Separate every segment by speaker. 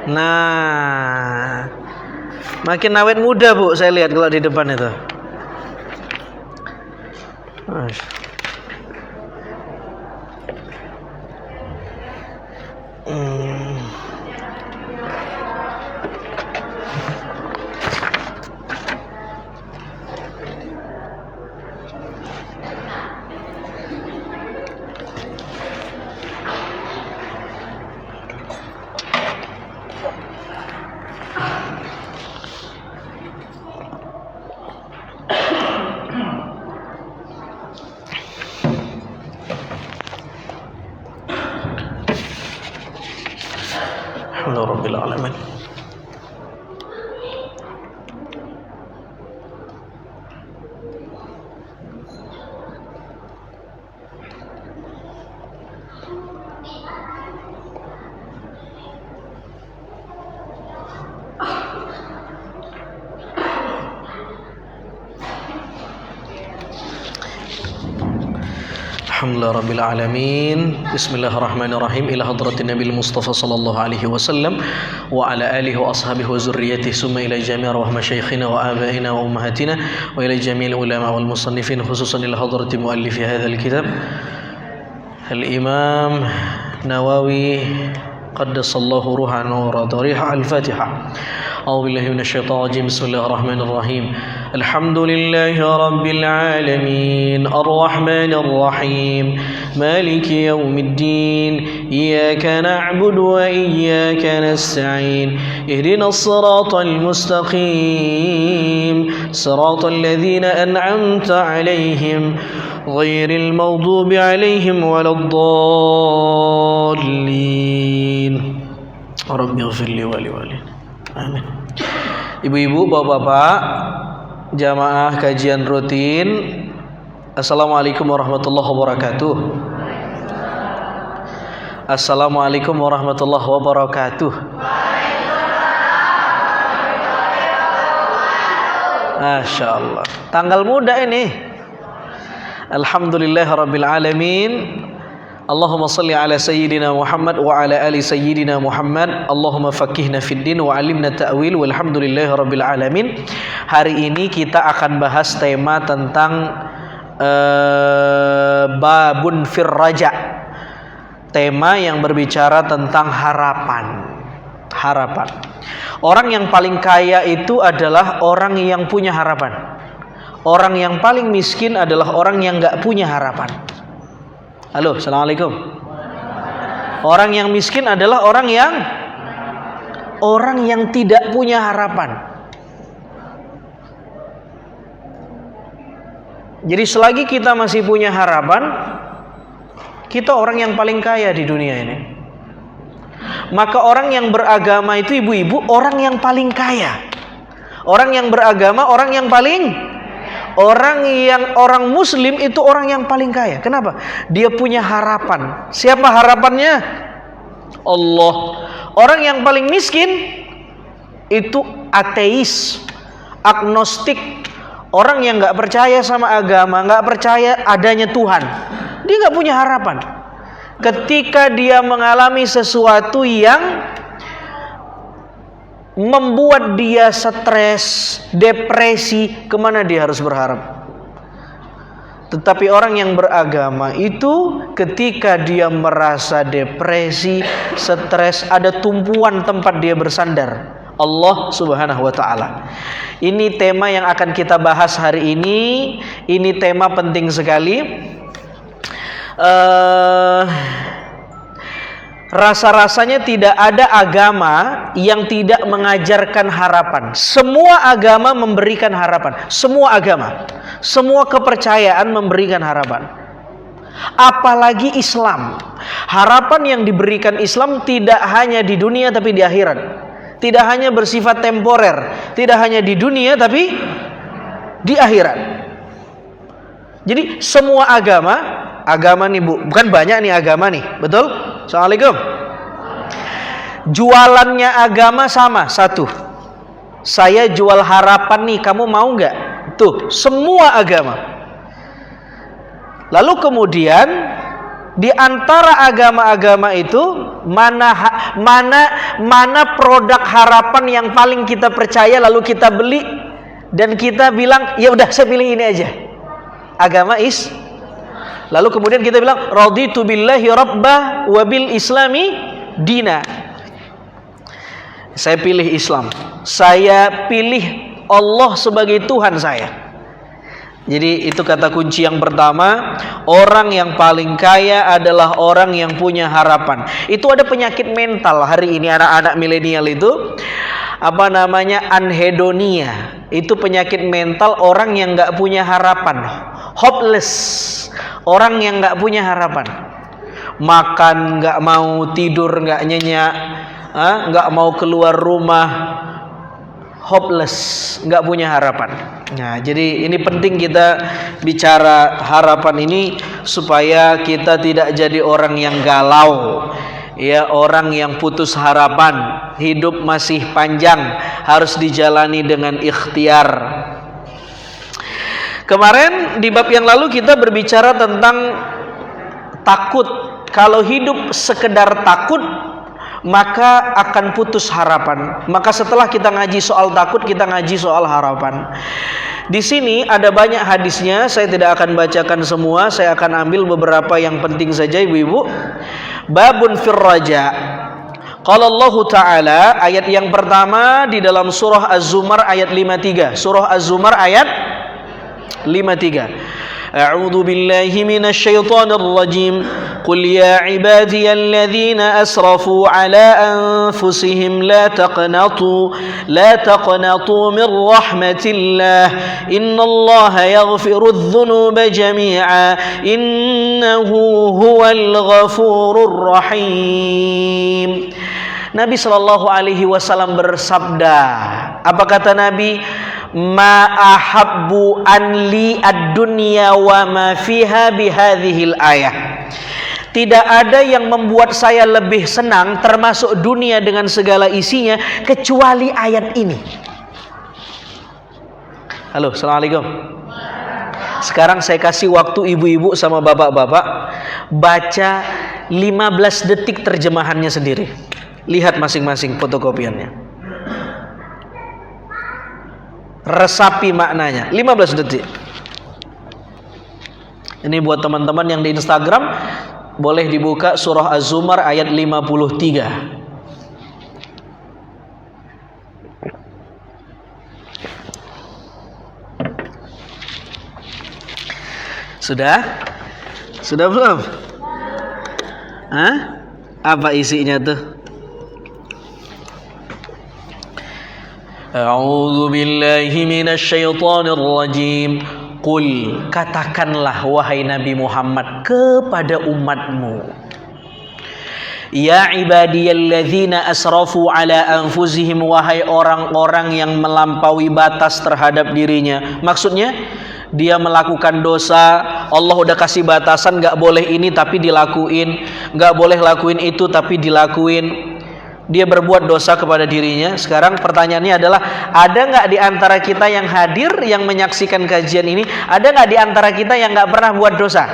Speaker 1: Nah, makin awet muda Bu, saya lihat kalau di depan itu. Alhamdulillahirabbil alamin. Alhamdulillahirabbil alamin. Bismillahirrahmanirrahim. Ila hadratin Nabil Mustafa sallallahu alaihi wasallam wa ala alihi wa ashabihi wa zurriyyatihi summa ila jami' arwah masyayikhina wa abaina wa ummahatina wa ila jami'il ulama wal musannifin khususan ila hadrati muallifi hadzal kitab al-Imam Nawawi qaddasallahu ruhahu wa radariha. Al-Fatihah. A'udzu billahi minasyaitonir rajim. Bismillahirrahmanirrahim. Alhamdulillahi rabbil alamin. Arrahmanir rahim. Maliki yaumiddin. Iyyaka na'budu wa iyyaka nasta'in. Ihdinas siratal mustaqim. Siratal ladzina an'amta 'alaihim ghairil maghdubi 'alaihim waladdallin. Rabbighfirli wa li walidayya. Amin. Ibu-ibu, bapak-bapak, jamaah kajian rutin, Assalamualaikum warahmatullahi wabarakatuh. Assalamualaikum warahmatullahi wabarakatuh. Masya Allah. Tanggal muda ini. Alhamdulillahirabbil alamin. Allahumma salli ala sayyidina Muhammad wa ala ali sayyidina Muhammad. Allahumma faqihna fid din wa 'allimna ta'wil walhamdulillahirabbil alamin. Hari ini kita akan bahas tema tentang babun fir raja. Tema yang berbicara tentang harapan. Harapan. Orang yang paling kaya itu adalah orang yang punya harapan. Orang yang paling miskin adalah orang yang enggak punya harapan. Halo, assalamualaikum. Orang yang miskin adalah orang yang tidak punya harapan. Jadi selagi kita masih punya harapan, kita orang yang paling kaya di dunia ini. Maka orang yang beragama itu, ibu-ibu, orang yang paling kaya. Orang yang beragama, orang muslim itu orang yang paling kaya. Kenapa? Dia punya harapan. Siapa harapannya? Allah. Orang yang paling miskin itu ateis, agnostik, orang yang nggak percaya sama agama, nggak percaya adanya Tuhan. Dia nggak punya harapan. Ketika dia mengalami sesuatu yang membuat dia stres, depresi, kemana dia harus berharap? Tetapi orang yang beragama itu ketika dia merasa depresi, stres, ada tumpuan tempat dia bersandar, Allah Subhanahu wa taala. Ini tema yang akan kita bahas hari ini. Ini tema penting sekali. Rasa-rasanya tidak ada agama yang tidak mengajarkan harapan. Semua agama memberikan harapan. Semua agama, semua kepercayaan memberikan harapan. Apalagi Islam. Harapan yang diberikan Islam tidak hanya di dunia tapi di akhirat. Tidak hanya bersifat temporer, tidak hanya di dunia tapi di akhirat. Jadi semua agama nih Bu, bukan banyak nih agama nih, betul? Assalamualaikum. Jualannya agama sama, satu. Saya jual harapan nih, kamu mau nggak? Tuh, semua agama. Lalu kemudian Di antara agama-agama itu mana produk harapan yang paling kita percaya lalu kita beli dan kita bilang ya udah saya pilih ini aja. Agama lalu kemudian kita bilang raditu billahi rabbah wa bil islami dina. Saya pilih Islam. Saya pilih Allah sebagai Tuhan saya. Jadi itu kata kunci yang pertama. Orang yang paling kaya adalah orang yang punya harapan. Itu ada penyakit mental hari ini anak-anak milenial itu, apa namanya, anhedonia. Itu penyakit mental orang yang gak punya harapan, hopeless. Orang yang gak punya harapan, makan gak mau, tidur gak nyenyak, gak mau keluar rumah, hopeless, gak punya harapan. Nah, jadi ini penting kita bicara harapan ini supaya kita tidak jadi orang yang galau, ya, orang yang putus harapan. Hidup masih panjang, harus dijalani dengan ikhtiar. Kemarin di bab yang lalu kita berbicara tentang takut. Kalau hidup sekedar takut, maka akan putus harapan. Maka setelah kita ngaji soal takut, kita ngaji soal harapan. Di sini ada banyak hadisnya, saya tidak akan bacakan semua, saya akan ambil beberapa yang penting saja, ibu-ibu. Babun fir raja. Qala Allah Ta'ala, ayat yang pertama di dalam surah Az-Zumar ayat 53. Surah Az-Zumar ayat 53. A'udzu billahi minasy syaithanir rajim. Qul ya ibadiyalladzina asrafu ala anfusihim la taqnatu min rahmatillah. Innallaha yaghfirudz dzunuba jami'a. Innahu huwal ghafurur rahim. Nabi sallallahu alaihi wasallam bersabda, apa kata Nabi? Ma ahabbu an li ad-dunya wa ma fiha bihadhil ayah. Tidak ada yang membuat saya lebih senang termasuk dunia dengan segala isinya kecuali ayat ini. Halo, assalamualaikum. Sekarang saya kasih waktu ibu-ibu sama bapak-bapak baca 15 detik terjemahannya sendiri. Lihat masing-masing fotokopiannya. Resapi maknanya 15 detik. Ini buat teman-teman yang di Instagram, boleh dibuka surah Az-Zumar ayat 53. Sudah? Sudah belum? Apa isinya tuh? A'udzu billahi minasy syaithanir rajim. Qul, katakanlah wahai Nabi Muhammad kepada umatmu, ya ibadiyalladzina asrafu ala anfusihim, wahai orang-orang yang melampaui batas terhadap dirinya. Maksudnya dia melakukan dosa, Allah udah kasih batasan, gak boleh ini tapi dilakuin, gak boleh lakuin itu tapi dilakuin. Dia berbuat dosa kepada dirinya. Sekarang pertanyaannya adalah, ada nggak di antara kita yang hadir, yang menyaksikan kajian ini, ada nggak di antara kita yang nggak pernah buat dosa?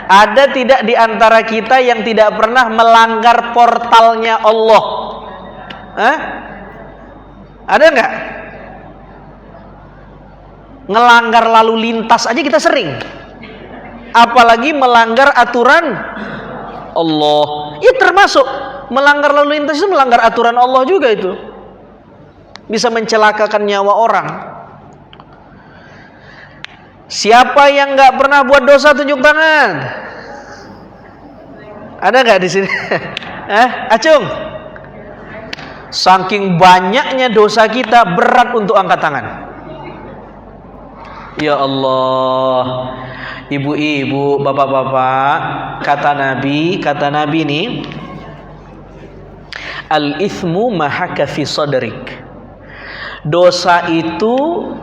Speaker 1: Ada tidak di antara kita yang tidak pernah melanggar portalnya Allah? Ada nggak? Ngelanggar lalu lintas aja kita sering, apalagi melanggar aturan Allah. Ya termasuk melanggar lalu lintas itu melanggar aturan Allah juga, itu bisa mencelakakan nyawa orang. Siapa yang nggak pernah buat dosa, tunjuk tangan. Ada nggak di sini? Acung. Saking banyaknya dosa kita, berat untuk angkat tangan. Ya Allah, ibu-ibu, bapak-bapak, kata Nabi nih, al-ithmu mahaka fi sadrik. Dosa itu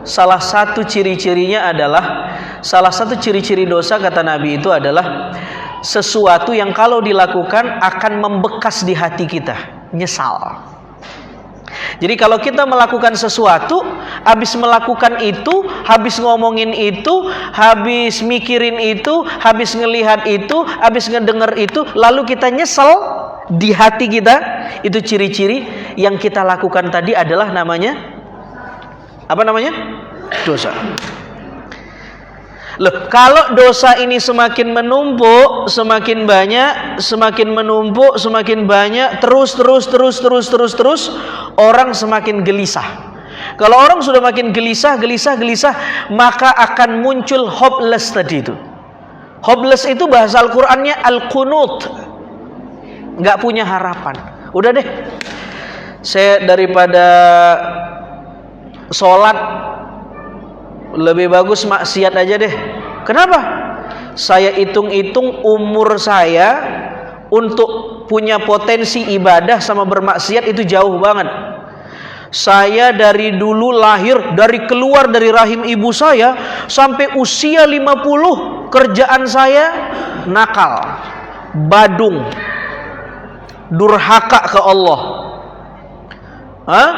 Speaker 1: salah satu ciri-cirinya adalah, salah satu ciri-ciri dosa kata Nabi itu adalah sesuatu yang kalau dilakukan akan membekas di hati kita, nyesal. Jadi kalau kita melakukan sesuatu, habis melakukan itu, habis ngomongin itu, habis mikirin itu, habis ngelihat itu, habis ngedenger itu, lalu kita nyesel di hati kita, itu ciri-ciri yang kita lakukan tadi adalah namanya apa namanya? Dosa. Loh, kalau dosa ini semakin menumpuk, semakin banyak, semakin menumpuk, semakin banyak, terus, orang semakin gelisah. Kalau orang sudah makin gelisah, maka akan muncul hopeless tadi itu. Hopeless itu bahasa Al-Qur'annya al-qunut. Enggak punya harapan. Udah deh. Saya daripada sholat lebih bagus maksiat aja deh. Kenapa? Saya hitung-hitung umur saya untuk punya potensi ibadah sama bermaksiat itu jauh banget. Saya dari dulu lahir, dari keluar dari rahim ibu saya sampai usia 50, kerjaan saya nakal, badung, durhaka ke Allah. Hah?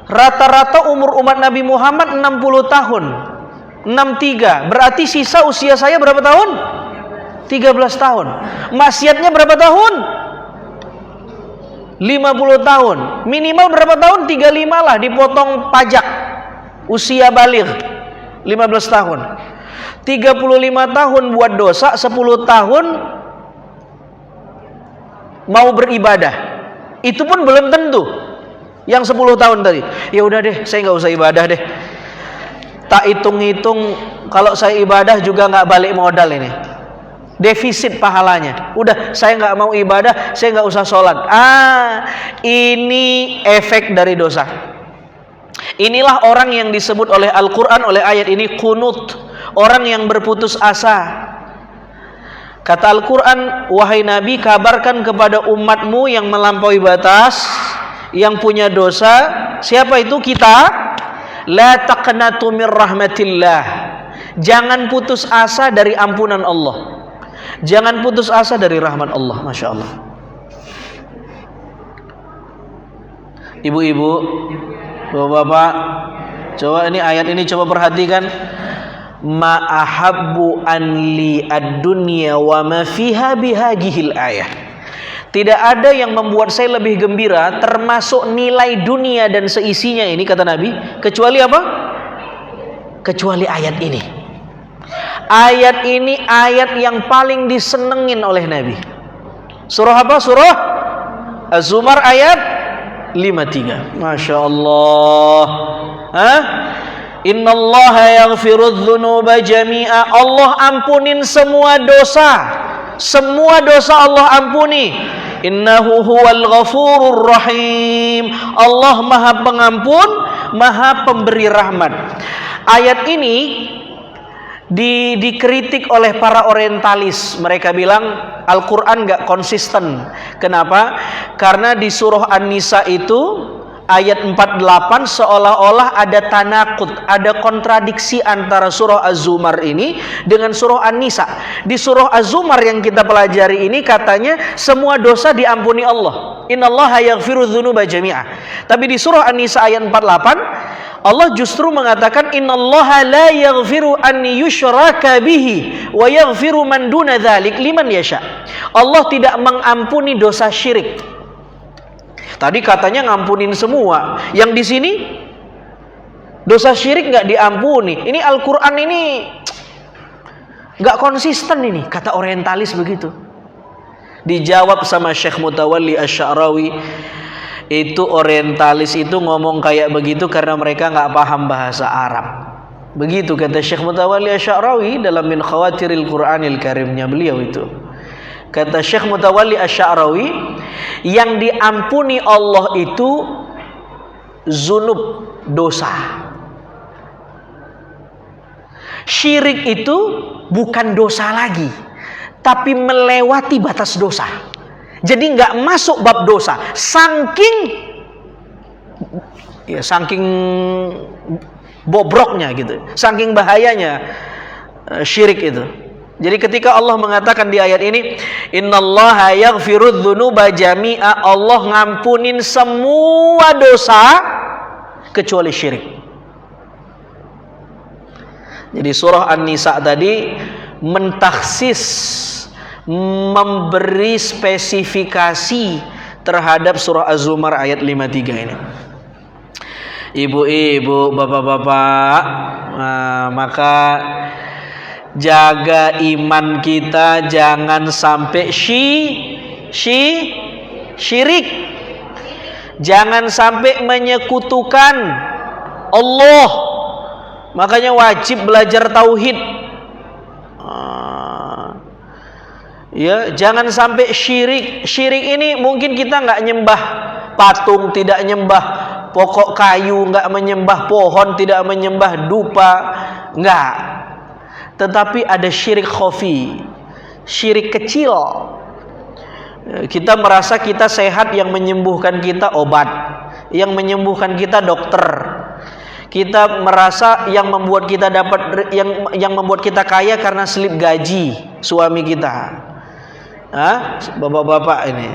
Speaker 1: Rata-rata umur umat Nabi Muhammad 60 tahun. 63. Berarti sisa usia saya berapa tahun? 13 tahun. Maksiatnya berapa tahun? 50 tahun. Minimal berapa tahun? 35 lah, dipotong pajak. Usia baligh 15 tahun. 35 tahun buat dosa, 10 tahun mau beribadah. Itu pun belum tentu. Yang 10 tahun tadi, ya udah deh, saya nggak usah ibadah deh. Tak hitung-hitung, kalau saya ibadah juga nggak balik modal ini, defisit pahalanya. Udah, saya nggak mau ibadah, saya nggak usah sholat. Ini efek dari dosa. Inilah orang yang disebut oleh Al-Quran, oleh ayat ini kunut, orang yang berputus asa. Kata Al-Quran, wahai Nabi, kabarkan kepada umatmu yang melampaui batas, yang punya dosa. Siapa itu? Kita. La taqnatu min rahmatillah. Jangan putus asa dari ampunan Allah. Jangan putus asa dari rahmat Allah. Masya Allah. Ibu-ibu, bapak-bapak, coba ini ayat ini coba perhatikan. Ma ahabbu an li ad-dunya wa ma fiha bihadhil ayah. Tidak ada yang membuat saya lebih gembira termasuk nilai dunia dan seisinya ini, kata Nabi, kecuali apa? Kecuali ayat ini. Ayat ini ayat yang paling disenengin oleh Nabi. Surah apa? Surah Az-Zumar ayat 53. Masya Allah. Innallaha yaghfirudz dzunuba jami'a. Allah ampunin semua dosa. Semua dosa Allah ampuni. Innahu huwal ghafurur rahim. Allah Maha Pengampun, Maha Pemberi rahmat. Ayat ini dikritik oleh para orientalis. Mereka bilang Al-Qur'an enggak konsisten. Kenapa? Karena di surah An-Nisa itu ayat 48 seolah-olah ada tanakut, ada kontradiksi antara surah Az-Zumar ini dengan surah An-Nisa. Di surah Az-Zumar yang kita pelajari ini katanya semua dosa diampuni Allah. Innallaha yaghfiru dzunuba jami'a. Tapi di surah An-Nisa ayat 48 Allah justru mengatakan innallaha la yaghfiru an yushraka bihi wa yaghfiru man duna dzalik liman yasha. Allah tidak mengampuni dosa syirik. Tadi katanya ngampunin semua. Yang di sini dosa syirik nggak diampuni. Ini Al-Quran ini nggak konsisten ini, kata orientalis begitu. Dijawab sama Syekh Mutawalli Asy-Sya'rawi, itu orientalis itu ngomong kayak begitu karena mereka nggak paham bahasa Arab. Begitu kata Syekh Mutawalli Asy-Sya'rawi dalam Min Khawatiril Qur'anil Karimnya beliau itu. Kata Syekh Mutawalli Asy-Sya'rawi, yang diampuni Allah itu zunub, dosa. Syirik itu bukan dosa lagi, tapi melewati batas dosa. Jadi nggak masuk bab dosa. Saking bobroknya gitu, saking bahayanya syirik itu. Jadi ketika Allah mengatakan di ayat ini, innallaha yaghfirudz dzunuba jami'a, Allah ngampunin semua dosa kecuali syirik. Jadi surah An-Nisa tadi mentaksis, memberi spesifikasi terhadap surah Az-Zumar ayat 53 ini. Ibu-ibu, bapak-bapak, maka jaga iman kita, jangan sampai syirik. Jangan sampai menyekutukan Allah. Makanya wajib belajar tauhid. Ya, jangan sampai syirik. Syirik ini mungkin kita nggak nyembah patung, tidak nyembah pokok kayu, nggak menyembah pohon, tidak menyembah dupa, nggak. Tetapi ada syirik khafi, syirik kecil. Kita merasa kita sehat, yang menyembuhkan kita obat, yang menyembuhkan kita dokter. Kita merasa yang membuat kita dapat, yang membuat kita kaya karena slip gaji suami kita. Bapak-bapak ini.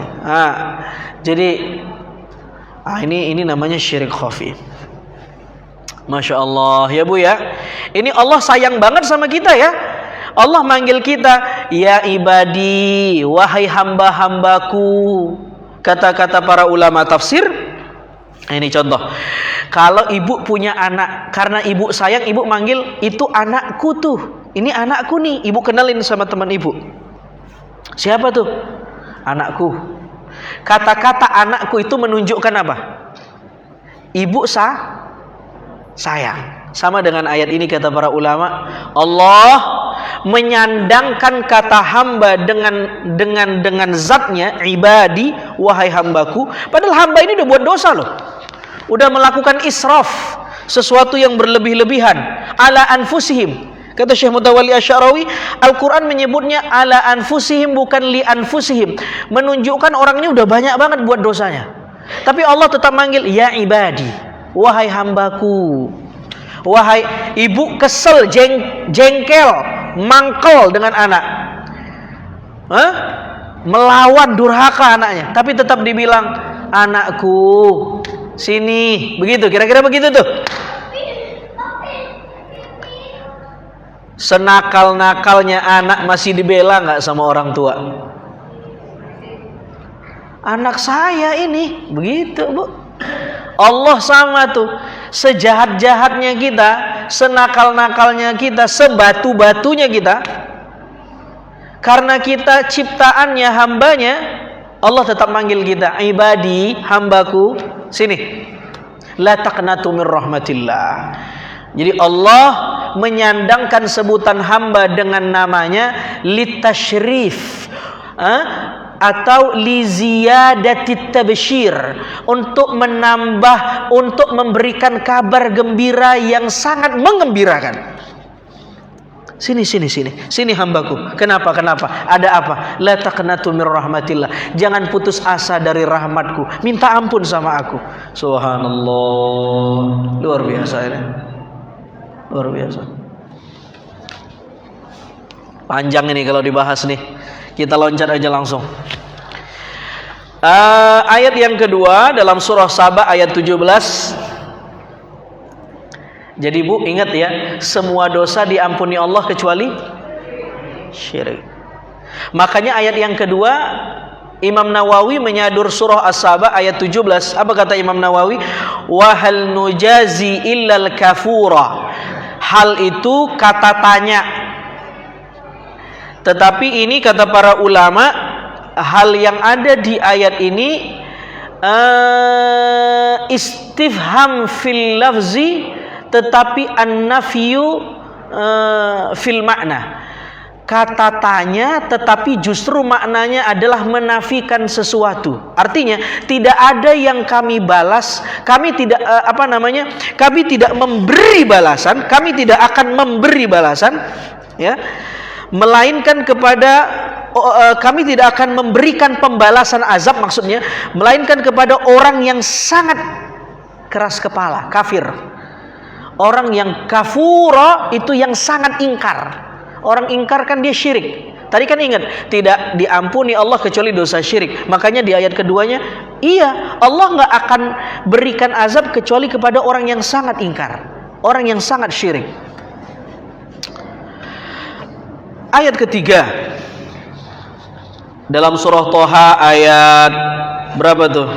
Speaker 1: Jadi ini namanya syirik khafi. Masya Allah ya Bu ya. Ini Allah sayang banget sama kita ya. Allah manggil kita, ya ibadi, wahai hamba-hambaku. Kata-kata para ulama tafsir. Ini contoh. Kalau ibu punya anak, karena ibu sayang, ibu manggil, itu anakku tuh. Ini anakku nih. Ibu kenalin sama teman ibu. Siapa tuh? Anakku. Kata-kata anakku itu menunjukkan apa? Ibu sayang. Sama dengan ayat ini kata para ulama, Allah menyandangkan kata hamba dengan zatnya, ibadi, wahai hambaku. Padahal hamba ini udah buat dosa loh. Udah melakukan israf, sesuatu yang berlebih-lebihan, ala anfusihim. Kata Syekh Mutawalli Asy-Sya'rawi, Al-Quran menyebutnya ala anfusihim, bukan li anfusihim. Menunjukkan orang ini udah banyak banget buat dosanya. Tapi Allah tetap manggil, ya ibadi, wahai hambaku. Wahai ibu kesel, jengkel, mangkel dengan anak, melawan, durhaka anaknya, tapi tetap dibilang, anakku, sini, begitu, kira-kira begitu tuh. Senakal-nakalnya anak masih dibela nggak sama orang tua? Anak saya ini, begitu Bu. Allah sama tuh. Sejahat-jahatnya kita, senakal-nakalnya kita, sebatu-batunya kita, karena kita ciptaannya, hambanya, Allah tetap manggil kita, ibadi, hambaku, sini. La taqnatu min rahmatillah. Jadi Allah menyandangkan sebutan hamba dengan namanya litasyrif, atau liziyadatit tabsyir, untuk menambah, untuk memberikan kabar gembira yang sangat menggembirakan. Sini hambaku. Kenapa? Ada apa? La taqnatu min rahmatillah. Jangan putus asa dari rahmatku. Minta ampun sama aku. Subhanallah. Luar biasa ini. Luar biasa. Panjang ini kalau dibahas nih. Kita loncat aja langsung. Ayat yang kedua dalam surah Saba ayat 17. Jadi Bu ingat ya, semua dosa diampuni Allah kecuali syirik. Makanya ayat yang kedua Imam Nawawi menyadur surah As-Saba ayat 17. Apa kata Imam Nawawi? Wa hal nujazi illal kafura. Hal itu kata tanya. Tetapi ini kata para ulama, hal yang ada di ayat ini istifham fil lafzi, tetapi an-nafyu fil makna. Kata tanya tetapi justru maknanya adalah menafikan sesuatu. Artinya tidak ada yang kami balas, kami tidak kami tidak memberi balasan, kami tidak akan memberi balasan, ya. Melainkan kepada kami tidak akan memberikan pembalasan azab, maksudnya melainkan kepada orang yang sangat keras kepala, kafir. Orang yang kafura itu yang sangat ingkar. Orang ingkar kan dia syirik. Tadi kan ingat, tidak diampuni Allah kecuali dosa syirik. Makanya di ayat keduanya, iya, Allah nggak akan berikan azab kecuali kepada orang yang sangat ingkar, orang yang sangat syirik. Ayat ketiga dalam surah Toha ayat berapa tuh?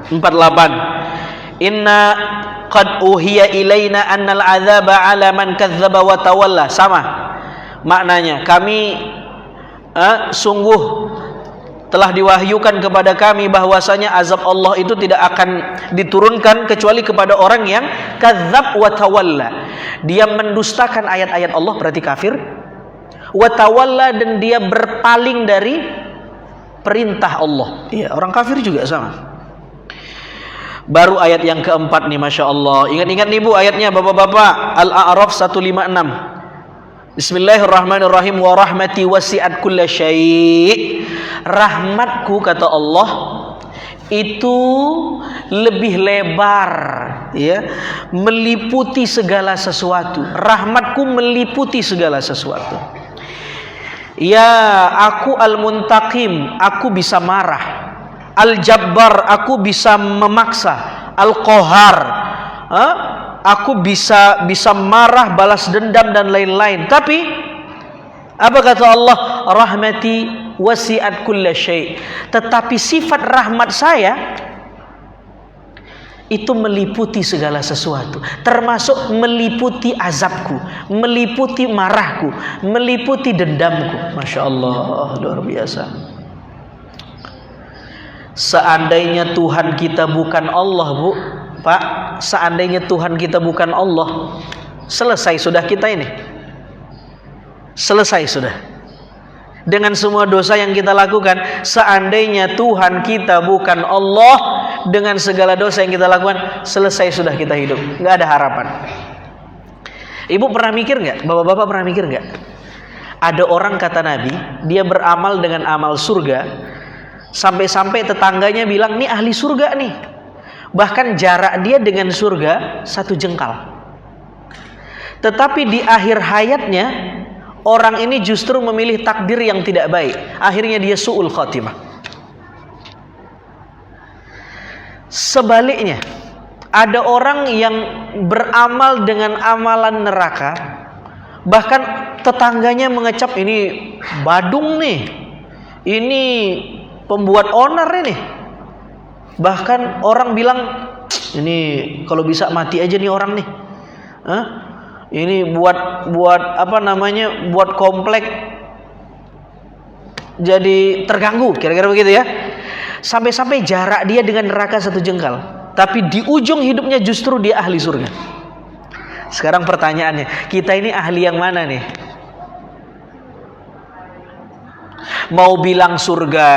Speaker 1: 48. Inna qad uhiya ilaina annal azaba ala man kadzdzaba wa tawalla. Sama maknanya, kami sungguh telah diwahyukan kepada kami bahwasanya azab Allah itu tidak akan diturunkan kecuali kepada orang yang kadzdzab wa tawalla. Dia mendustakan ayat-ayat Allah, berarti kafir. Wa tawalla, dan dia berpaling dari perintah Allah. Iya, orang kafir juga sama. Baru ayat yang keempat nih, Masya Allah. Ingat-ingat nih Bu ayatnya Bapak-bapak. Al-A'raf 156. Bismillahirrahmanirrahim. Wa rahmati wasi'at kulla syai'. Rahmatku, kata Allah, itu lebih lebar, ya, meliputi segala sesuatu. Rahmatku meliputi segala sesuatu. Ya, aku al-muntaqim, aku bisa marah. Al-Jabbar, aku bisa memaksa. Al-Qahar, aku bisa marah, balas dendam dan lain-lain. Tapi apa kata Allah? Rahmati wasi'at kulla syai'. Tetapi sifat rahmat saya itu meliputi segala sesuatu, termasuk meliputi azabku, meliputi marahku, meliputi dendamku. Masya Allah, luar biasa. Seandainya Tuhan kita bukan Allah, Bu, Pak, seandainya Tuhan kita bukan Allah, selesai sudah kita ini. Selesai sudah. Dengan semua dosa yang kita lakukan, seandainya Tuhan kita bukan Allah, dengan segala dosa yang kita lakukan, selesai sudah kita hidup. Nggak ada harapan. Ibu pernah mikir nggak? Bapak-bapak pernah mikir nggak? Ada orang, kata Nabi, dia beramal dengan amal surga, sampai-sampai tetangganya bilang, nih ahli surga nih. Bahkan jarak dia dengan surga 1 jengkal. Tetapi di akhir hayatnya, orang ini justru memilih takdir yang tidak baik. Akhirnya dia su'ul khatimah. Sebaliknya, ada orang yang beramal dengan amalan neraka, bahkan tetangganya mengecap, ini badung nih, ini pembuat onar ini. Bahkan orang bilang, ini kalau bisa mati aja nih orang nih. Ini buat apa namanya? Buat komplek jadi terganggu, kira-kira begitu ya. Sampai-sampai jarak dia dengan neraka 1 jengkal. Tapi di ujung hidupnya justru dia ahli surga. Sekarang pertanyaannya, kita ini ahli yang mana nih? Mau bilang surga,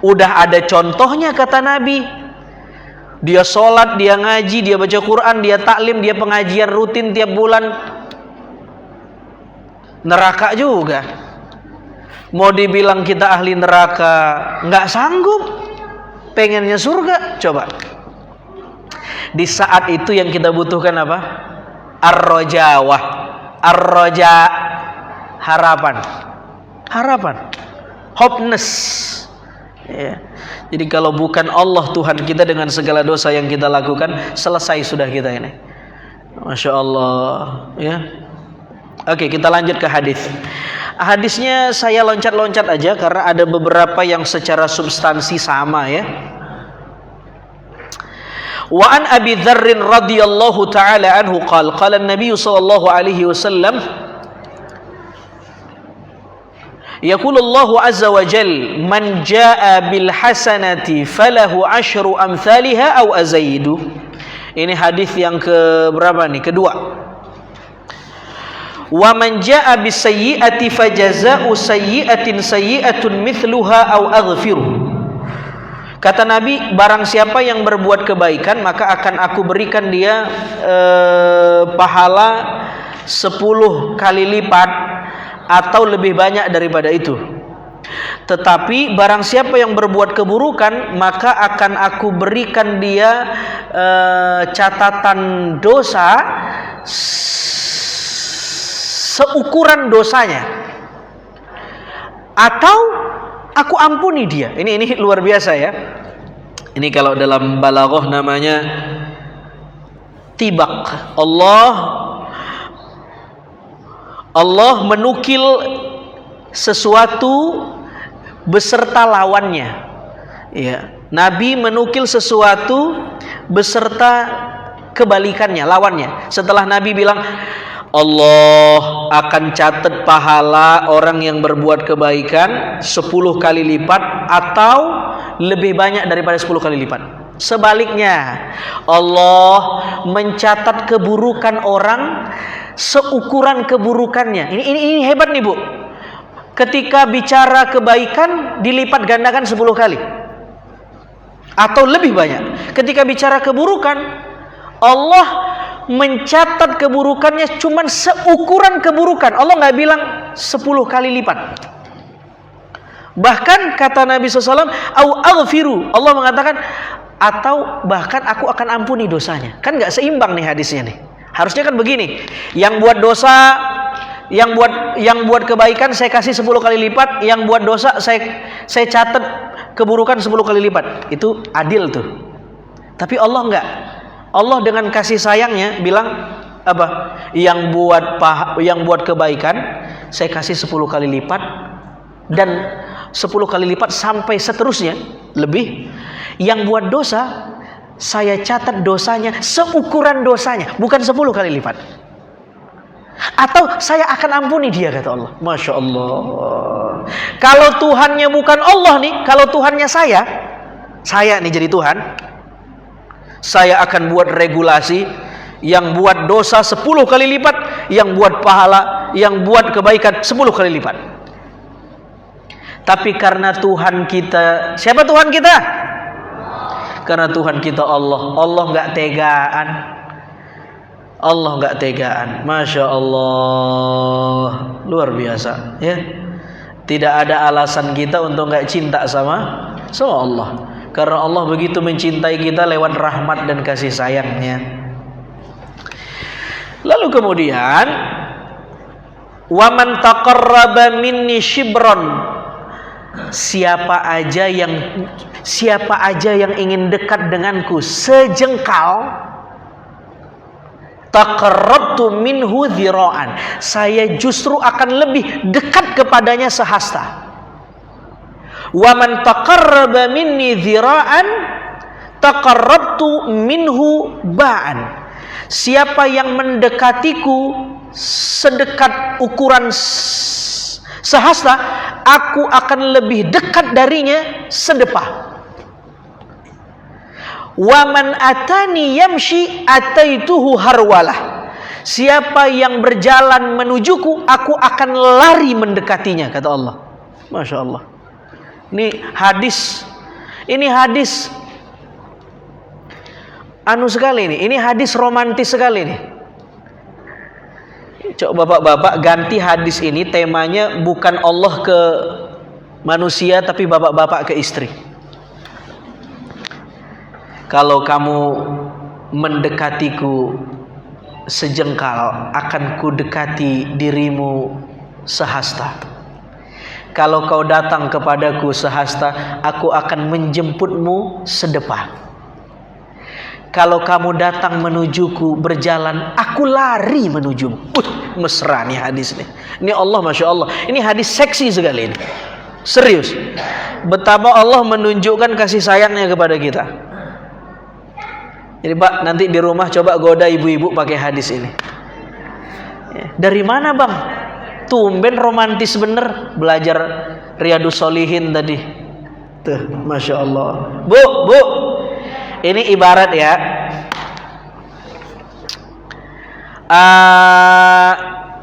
Speaker 1: udah ada contohnya, kata Nabi. Dia sholat, dia ngaji, dia baca Quran, dia taklim, dia pengajian rutin tiap bulan. Neraka juga. Mau dibilang kita ahli neraka, nggak sanggup. Pengennya surga, coba. Di saat itu yang kita butuhkan apa? Ar-rojawah. Ar-roja, harapan. Harapan, hopeness, ya. Jadi kalau bukan Allah Tuhan kita dengan segala dosa yang kita lakukan, selesai sudah kita ini. Masya Allah, ya. Oke, kita lanjut ke hadis. Hadisnya saya loncat-loncat aja karena ada beberapa yang secara substansi sama, ya. Wa an Abi Dzarr radhiyallahu taala anhu qala an-nabiy sallallahu alaihi wasallam, yaqulullahu azza wa jal, man jaa bil hasanati falahu asyru amsalha aw azaidu. Ini hadis yang ke berapa nih? Kedua. Wa man jaa bis sayyi'ati fajazaa'u sayyi'atin sayyi'atun mithluha aw aghfiru. Kata Nabi, barang siapa yang berbuat kebaikan, maka akan aku berikan dia pahala 10 kali lipat atau lebih banyak daripada itu. Tetapi barang siapa yang berbuat keburukan, maka akan aku berikan dia catatan dosa seukuran dosanya, atau aku ampuni dia. Ini luar biasa ya. Ini kalau dalam balaghah namanya tibak. Allah menukil sesuatu beserta lawannya. Ya, Nabi menukil sesuatu beserta kebalikannya, lawannya. Setelah Nabi bilang Allah akan catat pahala orang yang berbuat kebaikan 10 kali lipat atau lebih banyak daripada 10 kali lipat. Sebaliknya, Allah mencatat keburukan orang seukuran keburukannya. Ini hebat nih Bu. Ketika bicara kebaikan dilipat gandakan 10 kali atau lebih banyak. Ketika bicara keburukan, Allah mencatat keburukannya cuman seukuran keburukan. Allah nggak bilang 10 kali lipat. Bahkan kata Nabi SAW, au aghfiru, Allah mengatakan atau bahkan aku akan ampuni dosanya. Kan nggak seimbang nih hadisnya nih. Harusnya kan begini, yang buat dosa, yang buat kebaikan saya kasih 10 kali lipat, yang buat dosa saya catat keburukan 10 kali lipat. Itu adil tuh. Tapi Allah enggak. Allah dengan kasih sayangnya bilang apa? Yang buat kebaikan saya kasih 10 kali lipat, dan 10 kali lipat sampai seterusnya lebih. Yang buat dosa saya catat dosanya seukuran dosanya, bukan 10 kali lipat. Atau saya akan ampuni dia, kata Allah. Masya Allah. Kalau Tuhannya bukan Allah nih, kalau Tuhannya saya nih jadi Tuhan, saya akan buat regulasi yang buat dosa 10 kali lipat, yang buat pahala, yang buat kebaikan 10 kali lipat. Tapi karena Tuhan kita, siapa Tuhan kita? Karena Tuhan kita Allah nggak tegaan. Allah nggak tegaan. Masya Allah, luar biasa ya. Tidak ada alasan kita untuk nggak cinta sama Allah, karena Allah begitu mencintai kita lewat rahmat dan kasih sayangnya. Lalu kemudian, waman taqarraba minni shibron, siapa aja yang ingin dekat denganku sejengkal, taqarrabtu minhu dhira'an, saya justru akan lebih dekat kepadanya sehasta. Wa man taqarraba minni dhira'an taqarrabtu minhu ba'an, siapa yang mendekatiku sedekat ukuran sehasta, aku akan lebih dekat darinya sedepah. Wa man atani yamshi ataituhu harwalah, siapa yang berjalan menujuku, aku akan lari mendekatinya, kata Allah. Masya Allah. Ini hadis anu sekali ini hadis romantis sekali nih. Coba bapak-bapak ganti hadis ini, temanya bukan Allah ke manusia, tapi bapak-bapak ke istri. Kalau kamu mendekatiku sejengkal, akan ku dekati dirimu sehasta. Kalau kau datang kepadaku sehasta, aku akan menjemputmu sedepah. Kalau kamu datang menujuku berjalan, aku lari menujumu. Mesra nih hadis nih. Ini Allah, Masya Allah. Ini hadis seksi sekali ini. Serius. Betapa Allah menunjukkan kasih sayangnya kepada kita. Jadi Pak, nanti di rumah coba goda ibu-ibu pakai hadis ini. Dari mana Bang? Tumben romantis bener, belajar Riyadus Sholihin tadi. Tuh, Masya Allah. Bu, ini ibarat ya.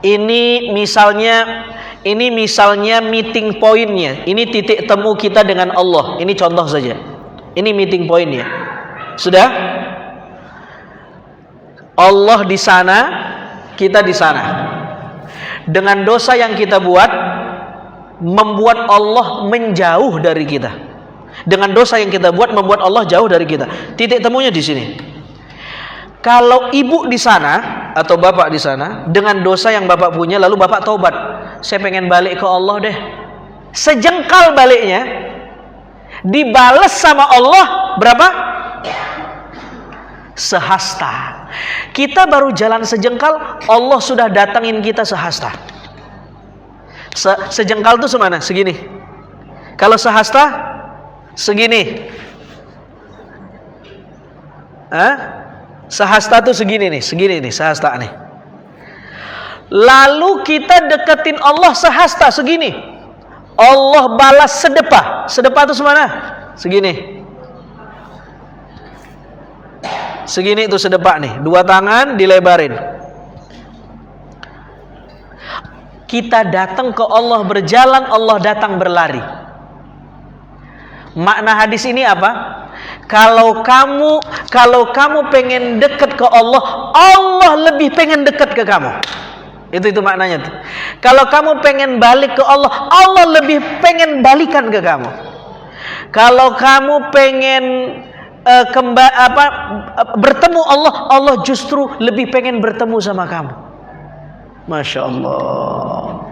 Speaker 1: Ini misalnya meeting pointnya. Ini titik temu kita dengan Allah. Ini contoh saja. Ini meeting pointnya. Sudah? Allah di sana, kita di sana. Dengan dosa yang kita buat, membuat Allah menjauh dari kita. Dengan dosa yang kita buat, membuat Allah jauh dari kita. Titik temunya di sini. Kalau ibu di sana, atau bapak di sana dengan dosa yang bapak punya, lalu bapak taubat, saya pengen balik ke Allah deh. Sejengkal baliknya, dibales sama Allah berapa? Sehasta. Kita baru jalan sejengkal, Allah sudah datangin kita sehasta. Sejengkal itu semana? Segini. Kalau sehasta segini. Sehasta tuh segini nih sehasta nih. Lalu kita deketin Allah sehasta segini. Allah balas sedepah. Sedepah itu semana? Segini. Segini itu sedepah nih. Dua tangan dilebarin. Kita datang ke Allah berjalan, Allah datang berlari. Makna hadis ini apa? Kalau kamu pengen dekat ke Allah, Allah lebih pengen dekat ke kamu. Itu maknanya tuh. Kalau kamu pengen balik ke Allah, Allah lebih pengen balikan ke kamu. Kalau kamu pengen bertemu Allah, Allah justru lebih pengen bertemu sama kamu. Masya Allah.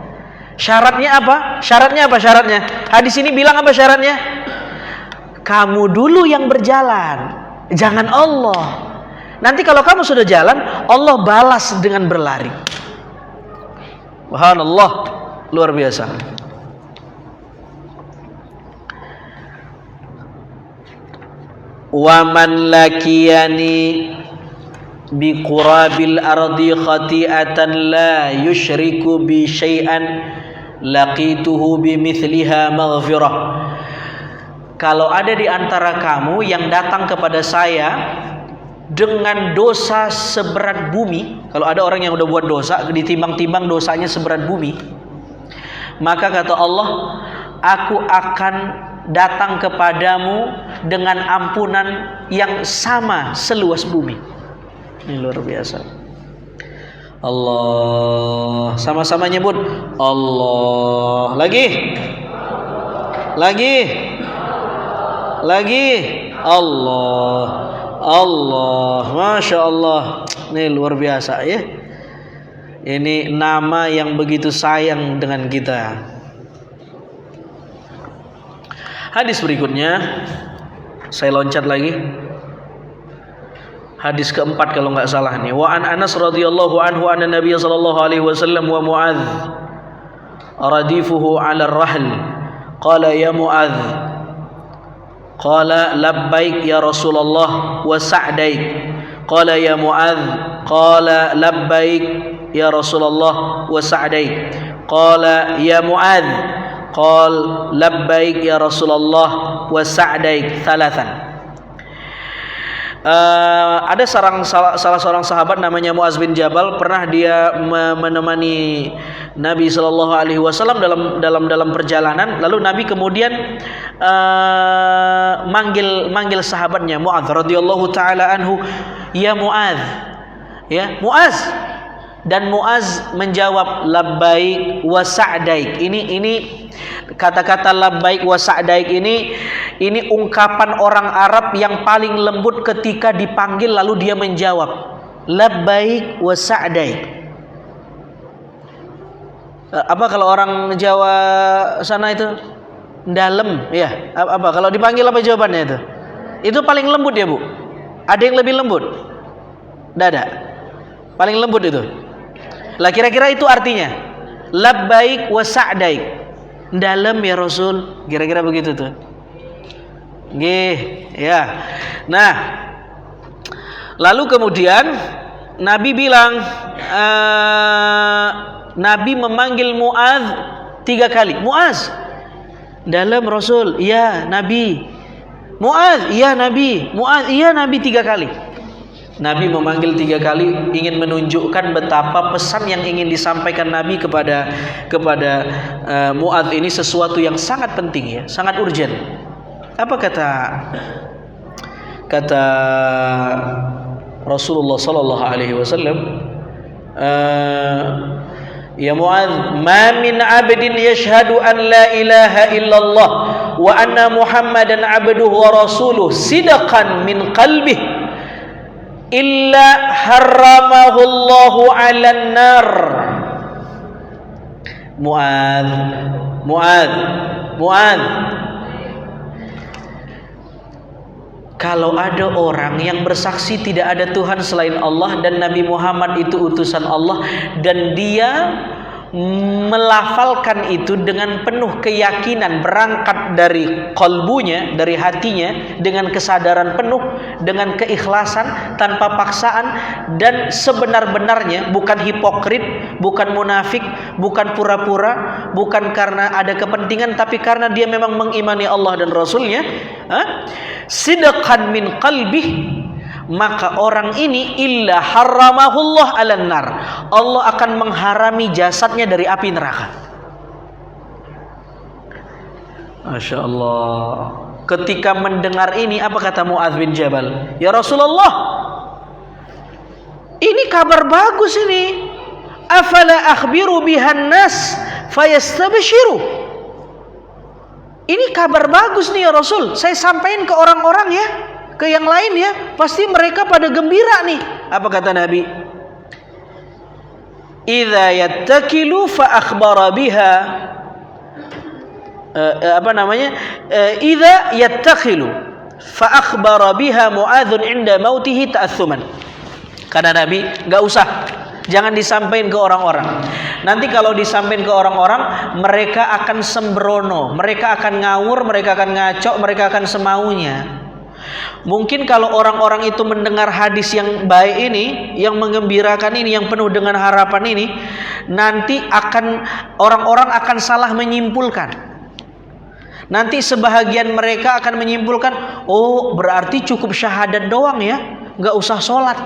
Speaker 1: Syaratnya apa? Syaratnya hadis ini bilang apa syaratnya? Kamu dulu yang berjalan, jangan Allah. Nanti kalau kamu sudah jalan, Allah balas dengan berlari. Subhanallah, luar biasa. Wa man lakiyani bi qurabil ardi khati'atan la yushriku bi syai'an laqituhu bi mithliha maghfirah. Kalau ada di antara kamu yang datang kepada saya dengan dosa seberat bumi, kalau ada orang yang udah buat dosa, ditimbang-timbang dosanya seberat bumi, maka kata Allah, aku akan datang kepadamu dengan ampunan yang sama seluas bumi. Ini luar biasa. Allah, sama-sama nyebut Allah. Lagi Allah, Masya Allah. Ini luar biasa ya. Ini nama yang begitu sayang dengan kita. Hadis berikutnya, saya loncat lagi. Hadis keempat kalau nggak salah nih. Wa an Anas radhiyallahu anhu anna Nabiy sallallahu alaihi wasallam wa Muadz radifuhu 'ala ar-rahl. Qala ya Muadz, qala labbaik ya Rasulullah wa sa'daik. Qala ya Muadz, qala labbaik ya Rasulullah wa sa'daik. Qala ya Muadz, qala labbaik ya Rasulullah wa sa'daik thalathan. Ada salah seorang sahabat namanya Muaz bin Jabal, pernah dia menemani Nabi Shallallahu Alaihi Wasallam dalam perjalanan. Lalu Nabi kemudian manggil sahabatnya Muaz radhiyallahu taala anhu, ya Muaz, ya Muaz. Dan Muaz menjawab labbaik wa sa'daik. Ini kata-kata labbaik wa sa'daik ini ungkapan orang Arab yang paling lembut ketika dipanggil lalu dia menjawab labbaik wa sa'daik. Apa kalau orang Jawa sana itu dalam ya? Apa kalau dipanggil apa jawabannya itu? Itu paling lembut ya, Bu? Ada yang lebih lembut? Tidak ada. Paling lembut itu. Lah kira-kira itu artinya labbaik wa sa'daik. Dalam ya Rasul, kira-kira begitu tuh. Nggih, ya. Nah, lalu kemudian Nabi bilang, Nabi memanggil Muaz 3 kali. Muaz, dalam Rasul, iya Nabi. Muaz, iya Nabi. Muaz, iya Nabi 3 kali. Nabi memanggil 3 kali, ingin menunjukkan betapa pesan yang ingin disampaikan Nabi kepada Muaz ini sesuatu yang sangat penting ya, sangat urgent. Apa kata Rasulullah sallallahu alaihi wasallam? Ya Muaz, ma min 'abdin yashhadu an la ilaha illallah wa anna Muhammadan 'abduhu wa rasuluhu sidqan min qalbihi illa harramahullahu 'alan nar. Mu'adz. Kalau ada orang yang bersaksi tidak ada Tuhan selain Allah dan Nabi Muhammad itu utusan Allah, dan dia melafalkan itu dengan penuh keyakinan, berangkat dari qalbunya, dari hatinya, dengan kesadaran penuh, dengan keikhlasan, tanpa paksaan, dan sebenar-benarnya, bukan hipokrit, bukan munafik, bukan pura-pura, bukan karena ada kepentingan, tapi karena dia memang mengimani Allah dan Rasulnya, sidqan min qalbih, maka orang ini illa harramahullah 'alan nar, Allah akan mengharami jasadnya dari api neraka. Masya Allah. Ketika mendengar ini, apa kata Mu'adz bin Jabal? Ya Rasulullah, ini kabar bagus ini. Afala akhbiru bihan nas fayastabshiru. Ini kabar bagus nih ya Rasul, saya sampaikan ke orang-orang ya, ke yang lain ya, pasti mereka pada gembira nih. Apa kata Nabi? Idza yattakilu fa akhbara biha, idza yattakhilu fa akhbara biha Mu'adzun 'inda mautihi ta'assuman. Kata Nabi, enggak usah, jangan disampaikan ke orang-orang. Nanti kalau disampaikan ke orang-orang, mereka akan sembrono, mereka akan ngawur, mereka akan ngaco, mereka akan semaunya. Mungkin kalau orang-orang itu mendengar hadis yang baik ini, yang menggembirakan ini, yang penuh dengan harapan ini, nanti orang-orang akan salah menyimpulkan. Nanti sebahagian mereka akan menyimpulkan, oh berarti cukup syahadat doang ya, nggak usah sholat.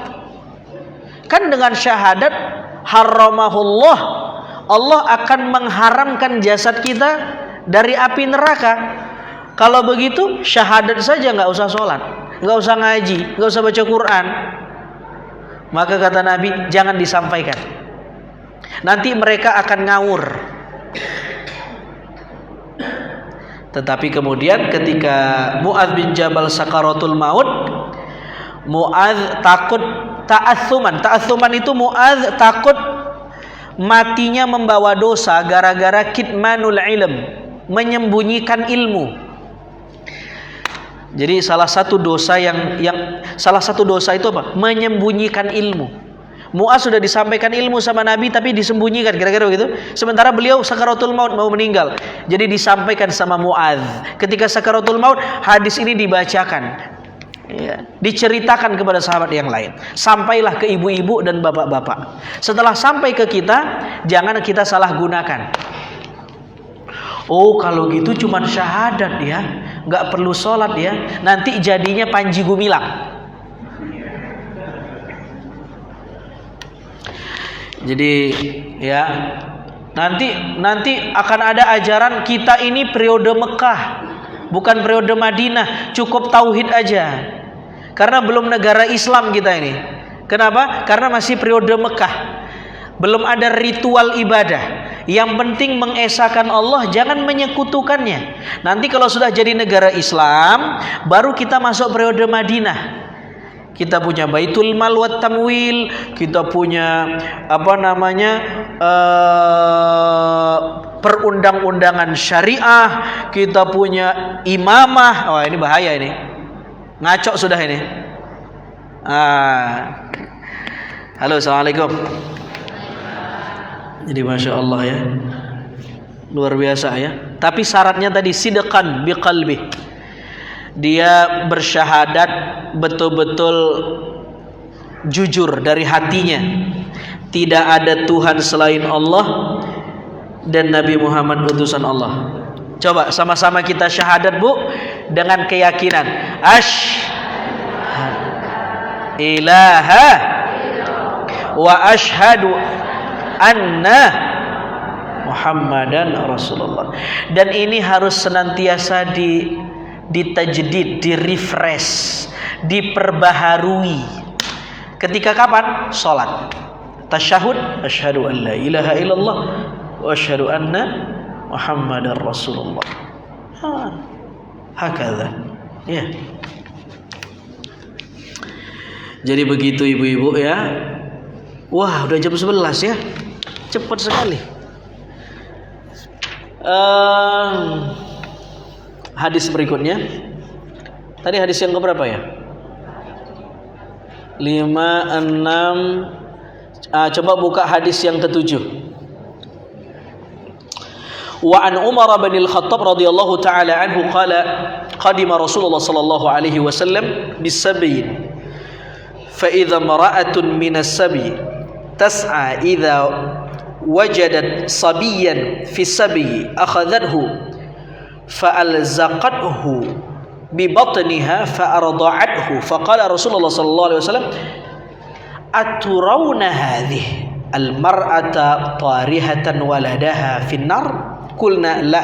Speaker 1: Kan dengan syahadat harramahullah, Allah akan mengharamkan jasad kita dari api neraka. Kalau begitu syahadat saja, nggak usah sholat, nggak usah ngaji, nggak usah baca Quran. Maka kata Nabi, jangan disampaikan, nanti mereka akan ngawur. Tetapi kemudian ketika Mu'adz bin Jabal sakaratul maut, Mu'adz takut ta'assuman. Ta'assuman itu Mu'adz takut matinya membawa dosa gara-gara kitmanul ilm, menyembunyikan ilmu. Jadi salah satu dosa itu apa? Menyembunyikan ilmu. Mu'adz sudah disampaikan ilmu sama Nabi tapi disembunyikan, kira-kira begitu. Sementara beliau sakaratul maut, mau meninggal. Jadi disampaikan sama Mu'adz. Ketika sakaratul maut, hadis ini dibacakan, ya, diceritakan kepada sahabat yang lain. Sampailah ke ibu-ibu dan bapak-bapak. Setelah sampai ke kita, jangan kita salah gunakan. Oh kalau gitu cuma syahadat ya, nggak perlu sholat ya, nanti jadinya Panji Gumilang. Jadi ya, nanti akan ada ajaran kita ini periode Mekah, bukan periode Madinah, cukup tauhid aja. Karena belum negara Islam kita ini. Kenapa? Karena masih periode Mekah, belum ada ritual ibadah. Yang penting mengesahkan Allah, jangan menyekutukannya. Nanti kalau sudah jadi negara Islam, baru kita masuk periode Madinah. Kita punya Baitul Mal wa Tamwil, kita punya perundang-undangan syariah, kita punya imamah. Wah, ini bahaya ini. Ngaco sudah ini. Halo, assalamualaikum. Jadi Masya Allah ya, luar biasa ya. Tapi syaratnya tadi sidqan biqalbi, dia bersyahadat betul-betul jujur dari hatinya, tidak ada Tuhan selain Allah dan Nabi Muhammad utusan Allah. Coba sama-sama kita syahadat Bu, dengan keyakinan asyhadu ilaha wa asyhadu anna Muhammadan Rasulullah. Dan ini harus senantiasa ditajdid, direfresh, diperbaharui. Ketika kapan? Salat. Tasyahud, asyhadu an la ilaha illallah wa asyhadu anna Muhammadar Rasulullah. Hakadha. Ya. Jadi begitu ibu-ibu ya. Wah, udah jam 11 ya. Cepat sekali. Hadis berikutnya. Tadi hadis yang keberapa ya? 5, 6. Coba buka hadis yang ke-7. Wa an Umar bin Al-Khattab radhiyallahu taala anhu qala qadima Rasulullah sallallahu alaihi wasallam bis-sabiy fa idza mara'atun min as-sabiy tas'a idza wajadat sabiyan fi as-sabiy akhadhathu fa alzaqathu bi batniha fa arda'athu fa qala Rasulullah sallallahu alaihi wasallam aturawna hadhihi al-mar'ata tarihatan waladaha fi an-nar qulna la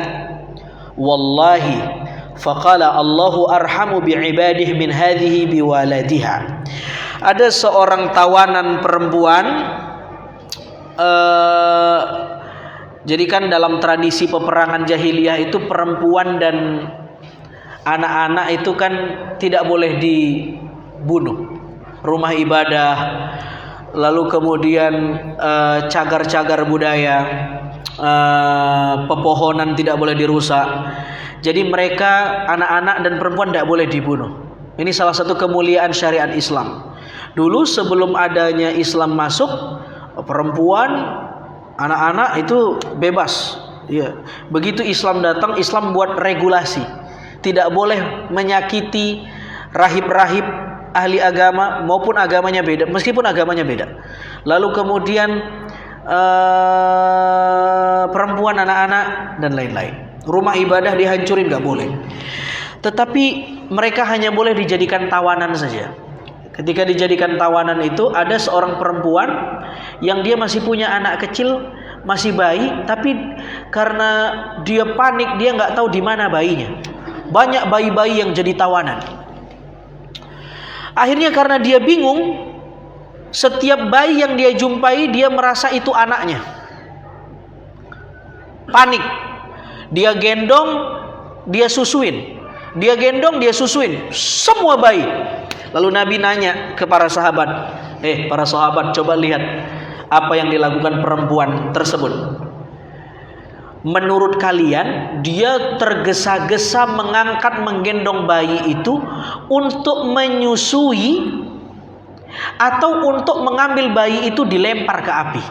Speaker 1: wallahi faqala Allahu arhamu bi'ibadihi min hadhihi biwaladiha. Ada seorang tawanan perempuan, jadi kan dalam tradisi peperangan jahiliyah itu perempuan dan anak-anak itu kan tidak boleh dibunuh. Rumah ibadah, lalu kemudian cagar-cagar budaya, pepohonan tidak boleh dirusak. Jadi mereka anak-anak dan perempuan tidak boleh dibunuh. Ini salah satu kemuliaan syariat Islam. Dulu sebelum adanya Islam masuk, perempuan, anak-anak itu bebas. Ya. Begitu Islam datang, Islam buat regulasi. Tidak boleh menyakiti rahib-rahib ahli agama maupun agamanya beda, meskipun agamanya beda. Lalu kemudian perempuan, anak-anak dan lain-lain. Rumah ibadah dihancurin nggak boleh. Tetapi mereka hanya boleh dijadikan tawanan saja. Ketika dijadikan tawanan itu ada seorang perempuan yang dia masih punya anak kecil, masih bayi, tapi karena dia panik, dia nggak tahu di mana bayinya. Banyak bayi-bayi yang jadi tawanan. Akhirnya karena dia bingung, setiap bayi yang dia jumpai dia merasa itu anaknya. Panik. Dia gendong, dia susuin. Dia gendong, dia susuin. Semua bayi. Lalu Nabi nanya ke para sahabat, para sahabat, coba lihat apa yang dilakukan perempuan tersebut. Menurut kalian, dia tergesa-gesa menggendong bayi itu untuk menyusui atau untuk mengambil bayi itu dilempar ke api?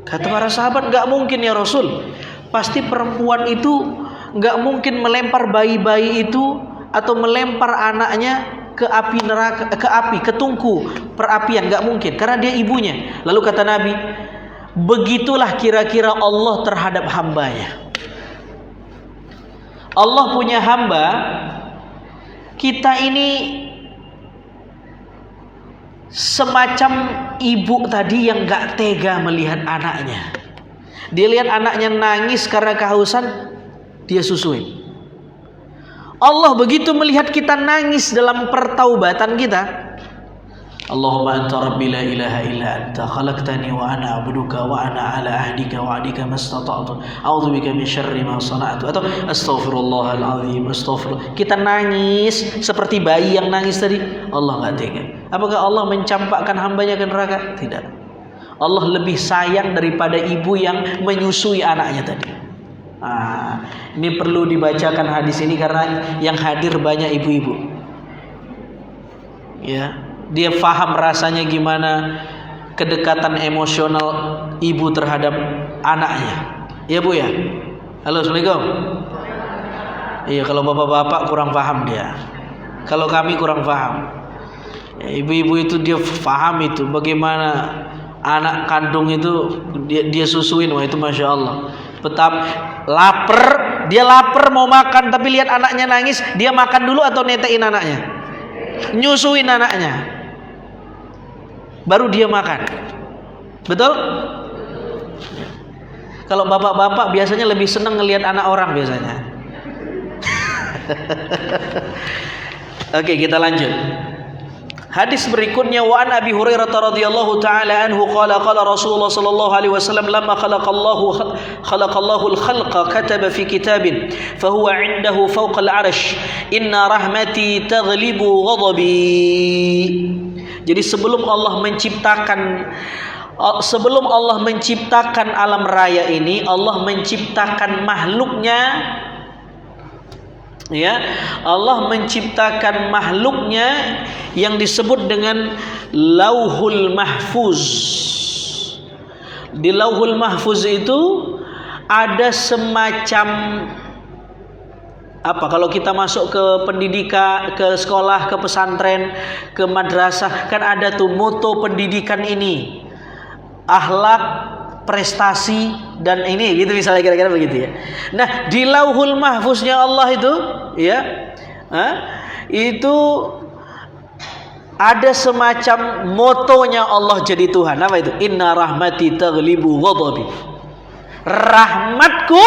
Speaker 1: Kata para sahabat, nggak mungkin ya Rasul. Pasti perempuan itu nggak mungkin melempar bayi-bayi itu atau melempar anaknya ke api neraka, ke tungku perapian, nggak mungkin karena dia ibunya. Lalu kata Nabi, begitulah kira-kira Allah terhadap hambanya. Allah punya hamba, kita ini semacam ibu tadi yang nggak tega melihat anaknya. Dia lihat anaknya nangis karena kehausan, dia susuin. Allah begitu melihat kita nangis dalam pertaubatan kita. Allahumma anta rabbi la ilaha illa anta khalaqtani wa ana abduka wa ana ala ahdika wa adika mastata'tu a'udzubika min syarri ma sana'tu, atau astaghfirullahal azim astaghfirullah. Kita nangis seperti bayi yang nangis tadi. Allah enggak tega. Apakah Allah mencampakkan hambanya ke neraka? Tidak. Allah lebih sayang daripada ibu yang menyusui anaknya tadi. Ini perlu dibacakan hadis ini karena yang hadir banyak ibu-ibu. Ya, dia faham rasanya gimana kedekatan emosional ibu terhadap anaknya. Ya Bu ya. Halo, Assalamualaikum. Iya, kalau bapak-bapak kurang paham dia. Kalau kami kurang paham. Ya, ibu-ibu itu dia paham itu bagaimana anak kandung itu dia susuin, wah itu masya Allah. Betapa lapar, dia lapar mau makan tapi lihat anaknya nangis, dia makan dulu atau netein anaknya? Nyusuin anaknya, baru dia makan. Betul? Kalau bapak-bapak biasanya lebih senang ngelihat anak orang biasanya. Oke, kita lanjut. Hadis berikutnya, wa an Abi Hurairah radhiyallahu taala anhu qala qala Rasulullah sallallahu alaihi wasallam lamma khalaqallahu al-khalqa kataba fi kitabin fa huwa 'indahu fawqa al-'arsh inna rahmati taghlibu ghadabi Jadi sebelum Allah menciptakan alam raya ini, Allah menciptakan makhluknya, ya. Allah menciptakan makhluknya yang disebut dengan Lauhul Mahfuz. Di Lauhul Mahfuz itu ada semacam apa, kalau kita masuk ke pendidikan, ke sekolah, ke pesantren, ke madrasah, kan ada tuh moto pendidikan ini, akhlak, prestasi, dan ini gitu misalnya, kira-kira begitu ya. Nah, di Lauhul Mahfuznya Allah itu, ya, itu ada semacam motonya Allah jadi Tuhan. Apa itu? Inna rahmati taghlibu ghadabi. Rahmatku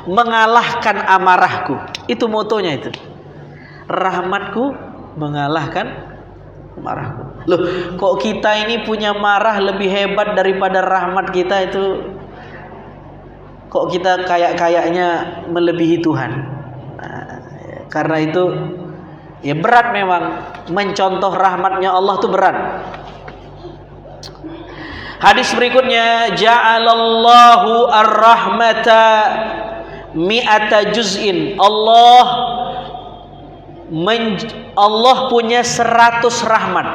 Speaker 1: mengalahkan amarahku. Itu motonya itu. Rahmatku mengalahkan amarahku. Loh, kok kita ini punya marah lebih hebat daripada rahmat kita itu? Kok kita kayaknya melebihi Tuhan? Nah, karena itu ya berat memang mencontoh rahmatnya Allah itu berat. Hadis berikutnya, ja'alallahu ar-rahmata mi'ata juz'in. Allah punya 100 rahmat.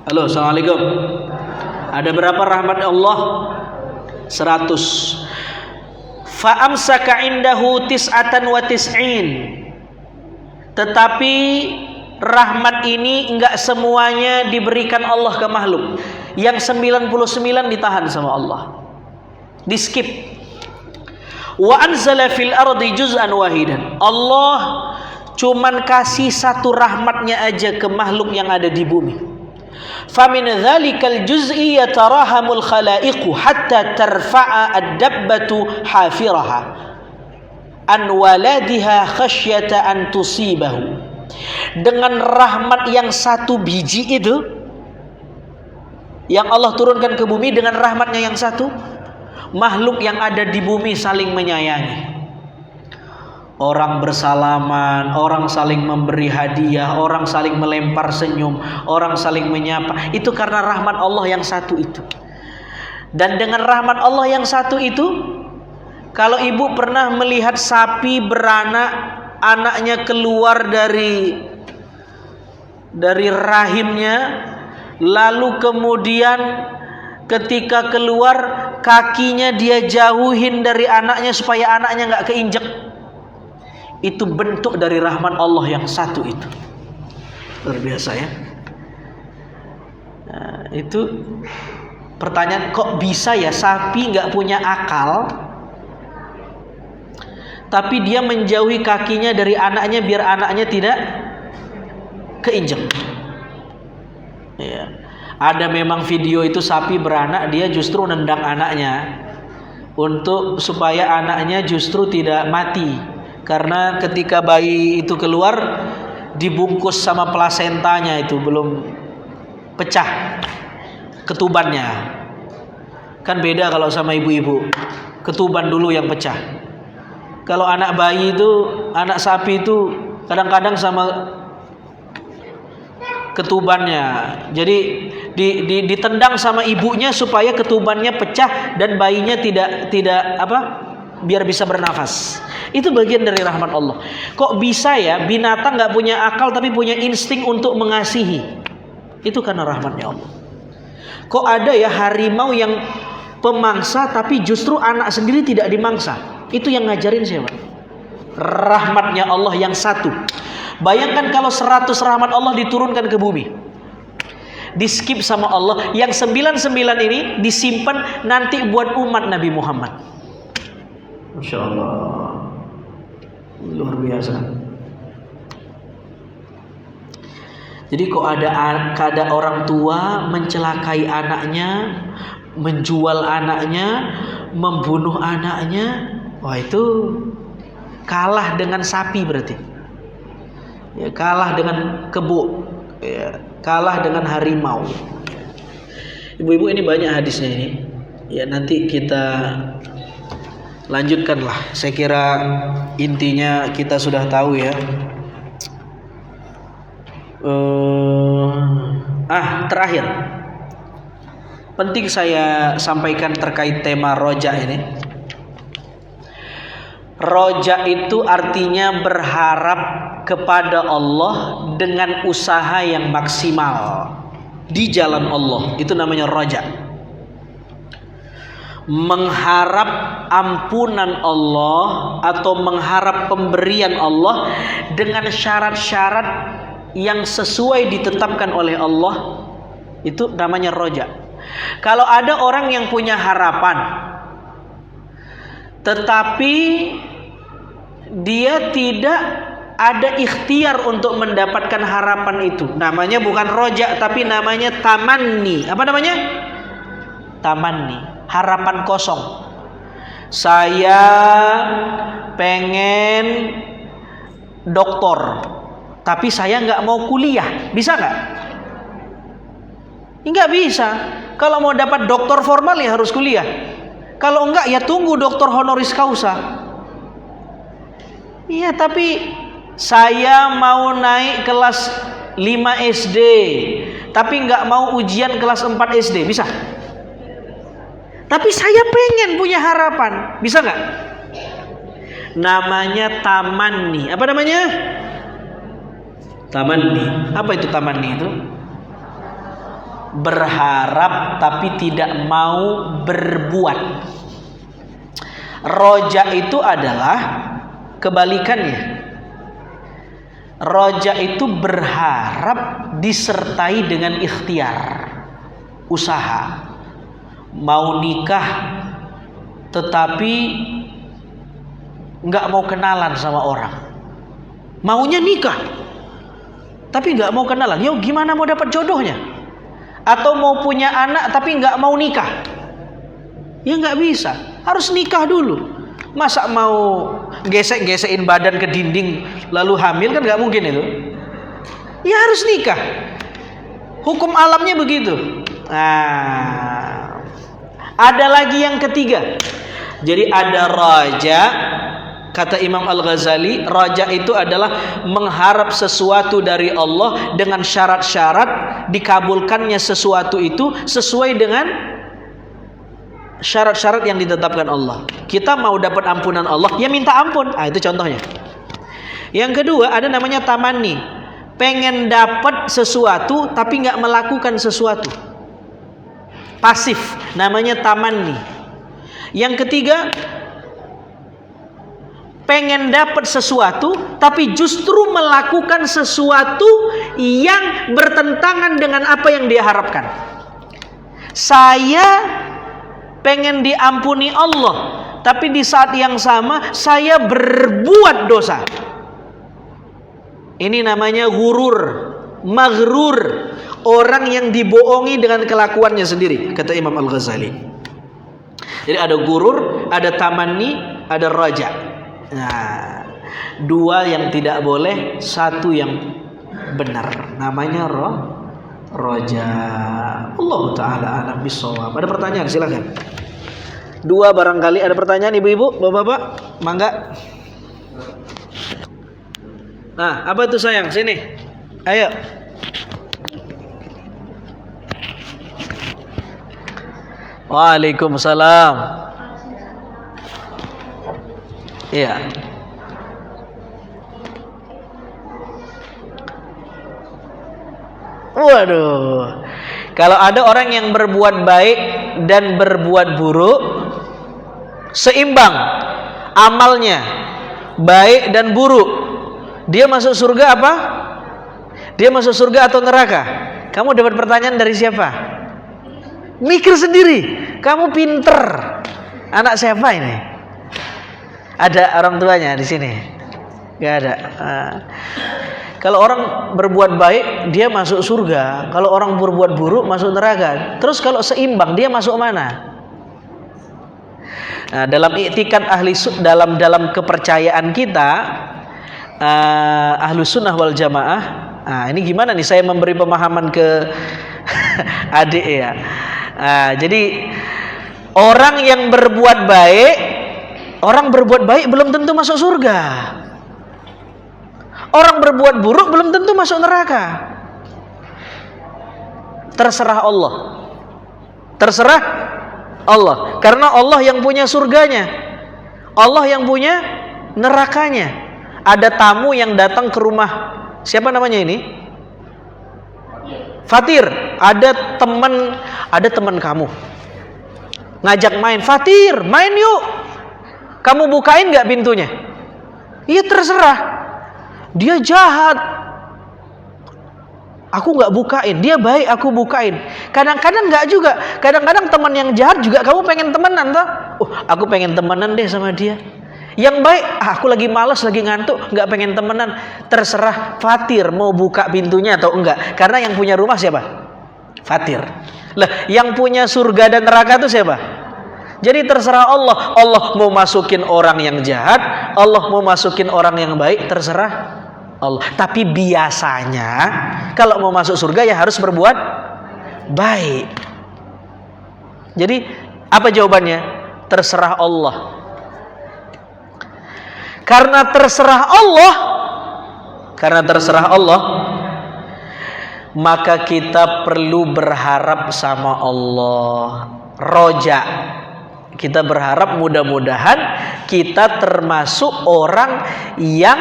Speaker 1: Halo, assalamualaikum. Ada berapa rahmat Allah? 100. Fa amsaka indahu tis'atan wa tis'in. Tetapi rahmat ini enggak semuanya diberikan Allah ke makhluk. Yang 99 ditahan sama Allah, di skip. Wa anzala fil ardi juz'an wahidan. Allah cuman kasih satu rahmatnya aja ke makhluk yang ada di bumi. Famin dzalikal juz'i yatarahamul khalaiqu hatta tarfa'a ad-dabbatu hafiraha an waladiha khasyata an tusibahu. Dengan rahmat yang satu biji itu yang Allah turunkan ke bumi, dengan rahmatnya yang satu, makhluk yang ada di bumi saling menyayangi. Orang bersalaman, orang saling memberi hadiah, orang saling melempar senyum, orang saling menyapa. Itu karena rahmat Allah yang satu itu. Dan dengan rahmat Allah yang satu itu, kalau ibu pernah melihat sapi beranak, anaknya keluar dari rahimnya, lalu kemudian ketika keluar kakinya dia jauhin dari anaknya supaya anaknya nggak keinjek. Itu bentuk dari rahmat Allah yang satu itu. Luar biasa ya. Nah, itu pertanyaan, kok bisa ya sapi nggak punya akal, tapi dia menjauhi kakinya dari anaknya biar anaknya tidak keinjek. Ya. Ada memang video itu sapi beranak, dia justru nendang anaknya untuk supaya anaknya justru tidak mati. Karena ketika bayi itu keluar dibungkus sama plasentanya, itu belum pecah ketubannya. Kan beda kalau sama ibu-ibu, ketuban dulu yang pecah. Kalau anak bayi itu, anak sapi itu kadang-kadang sama ketubannya. Jadi ditendang sama ibunya supaya ketubannya pecah dan bayinya tidak biar bisa bernafas. Itu bagian dari rahmat Allah. Kok bisa ya binatang nggak punya akal tapi punya insting untuk mengasihi? Itu karena rahmatnya Allah. Kok ada ya harimau yang pemangsa tapi justru anak sendiri tidak dimangsa? Itu yang ngajarin siapa? Rahmatnya Allah yang satu. Bayangkan kalau 100 rahmat Allah diturunkan ke bumi, di skip sama Allah. Yang 99 ini disimpan nanti buat umat Nabi Muhammad. Masya Allah, luar biasa. Jadi kok ada orang tua mencelakai anaknya, menjual anaknya, membunuh anaknya. Wah, itu kalah dengan sapi berarti. Ya, kalah dengan kebo, ya, kalah dengan harimau. Ibu-ibu, ini banyak hadisnya ini. Ya, nanti kita lanjutkanlah. Saya kira intinya kita sudah tahu ya. Terakhir, penting saya sampaikan terkait tema roja ini. Roja itu artinya berharap kepada Allah dengan usaha yang maksimal di jalan Allah. Itu namanya roja. Mengharap ampunan Allah atau mengharap pemberian Allah dengan syarat-syarat yang sesuai ditetapkan oleh Allah, itu namanya roja. Kalau ada orang yang punya harapan tetapi dia tidak ada ikhtiar untuk mendapatkan harapan itu, namanya bukan roja tapi namanya tamanni. Apa namanya? Tamanni, harapan kosong. Saya pengen doktor tapi saya nggak mau kuliah, bisa nggak? Nggak bisa. Kalau mau dapat doktor formal ya harus kuliah. Kalau enggak ya tunggu doktor honoris causa. Iya, tapi saya mau naik kelas 5 SD tapi enggak mau ujian kelas 4 SD, bisa? Tapi saya pengen punya harapan, bisa enggak? Namanya tamanni. Apa namanya? Tamanni. Apa itu tamanni itu? Berharap tapi tidak mau berbuat. Roja itu adalah kebalikannya. Roja itu berharap disertai dengan ikhtiar, usaha. Mau nikah tetapi nggak mau kenalan sama orang. Maunya nikah tapi nggak mau kenalan. Yo, gimana mau dapat jodohnya? Atau mau punya anak tapi nggak mau nikah, ya nggak bisa, harus nikah dulu. Masa mau gesek-gesekin badan ke dinding lalu hamil, kan nggak mungkin itu. Ya harus nikah, hukum alamnya begitu. Ada lagi yang ketiga. Jadi ada raja. Kata Imam Al-Ghazali, raja itu adalah mengharap sesuatu dari Allah dengan syarat-syarat dikabulkannya sesuatu itu sesuai dengan syarat-syarat yang ditetapkan Allah. Kita mau dapat ampunan Allah, ya minta ampun. Itu contohnya. Yang kedua ada namanya tamanni. Pengen dapat sesuatu tapi nggak melakukan sesuatu. Pasif, namanya tamanni. Yang ketiga, pengen dapat sesuatu tapi justru melakukan sesuatu yang bertentangan dengan apa yang dia harapkan. Saya pengen diampuni Allah tapi di saat yang sama saya berbuat dosa. Ini namanya gurur, maghrur, orang yang dibohongi dengan kelakuannya sendiri, kata Imam Al-Ghazali. Jadi ada gurur, ada tamanni, ada raja. Nah, dua yang tidak boleh, satu yang benar, namanya roja. Allah Ta'ala a'lam bishawab. Ada pertanyaan, silakan. Dua barangkali ada pertanyaan, ibu-ibu, bapak-bapak, mangga. Nah, apa itu sayang? Sini, ayo. Waalaikumsalam. Iya. Waduh. Kalau ada orang yang berbuat baik dan berbuat buruk, seimbang amalnya, baik dan buruk, dia masuk surga apa? Dia masuk surga atau neraka? Kamu dapat pertanyaan dari siapa? Mikir sendiri. Kamu pinter. Anak siapa ini? Ada orang tuanya di sini? Gak ada. Kalau orang berbuat baik dia masuk surga, kalau orang berbuat buruk masuk neraka. Terus kalau seimbang dia masuk mana? Nah, dalam i'tikad dalam kepercayaan kita Ahlus Sunnah wal Jamaah. Nah, ini gimana nih saya memberi pemahaman ke adik ya. Jadi orang yang berbuat baik, orang berbuat baik belum tentu masuk surga. Orang berbuat buruk belum tentu masuk neraka. Terserah Allah. Terserah Allah. Karena Allah yang punya surganya. Allah yang punya nerakanya. Ada tamu yang datang ke rumah. Siapa namanya ini? Fatir. Ada teman kamu ngajak main. Fatir, main yuk. Kamu bukain gak pintunya? Iya, terserah. Dia jahat, aku gak bukain. Dia baik, aku bukain. Kadang-kadang gak juga. Kadang-kadang teman yang jahat juga kamu pengen temenan toh. Aku pengen temenan deh sama dia. Yang baik, aku lagi malas, lagi ngantuk, gak pengen temenan. Terserah Fatir mau buka pintunya atau enggak. Karena yang punya rumah siapa? Fatir. Lah, yang punya surga dan neraka itu siapa? Jadi terserah Allah. Allah mau masukin orang yang jahat, Allah mau masukin orang yang baik, terserah Allah. Tapi biasanya kalau mau masuk surga ya harus berbuat baik. Jadi apa jawabannya? Terserah Allah. Karena terserah Allah, maka kita perlu berharap sama Allah. Roja. Kita berharap mudah-mudahan kita termasuk orang yang